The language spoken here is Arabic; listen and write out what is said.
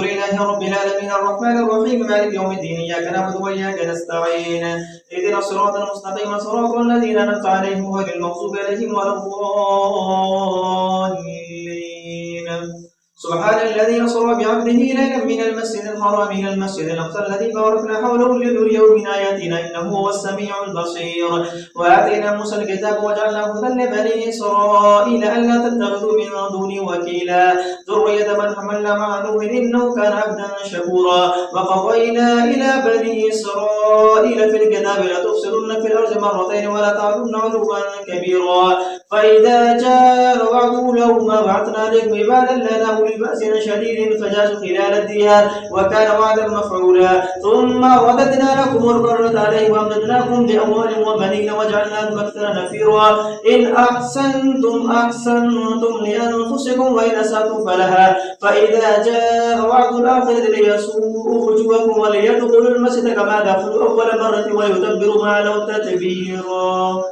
لله رب العالمين الرحمن الرحيم مالك يوم الدين إياك نعبد وإياك نستعين اهدنا الصراط المستقيم صراط الذين أنعمت عليهم غير المغضوب عليهم ولا الضالين سبحان الذي أسرى بعبده ليلا من المسجد الحرام إلى المسجد الأقصى الذي باركنا حوله لنريه من آياتنا إنه هو السميع البصير وآتينا موسى الكتاب وجعلناه هدى لبني إسرائيل ألا تتخذوا من دوني وكيلا ذرية من حملنا مع نوح إنه كان عبدا شكورا وقضينا إلى بني إسرائيل في الكتاب لتفسدن في الأرض مرتين ولا تعلن علوا كبيرا فإذا جاء وعد أولاهما بعثنا عليكم عبادا لنا أولي بأس شديد فجاسوا خلال الديار وكان وعدا مفعولا ثم رددنا لكم الكرة عليهم وأمددناكم بأموال وبنين وجعلناكم أكثر نفيرا إن أحسنتم أحسنتم لأنفسكم وإن أسأتم فلها فإذا جاء وعد الآخرة ليسوءوا وجوهكم وليدخلوا المسجد كما دخلوا أول مرة ويتبروا ما لو تتبيرا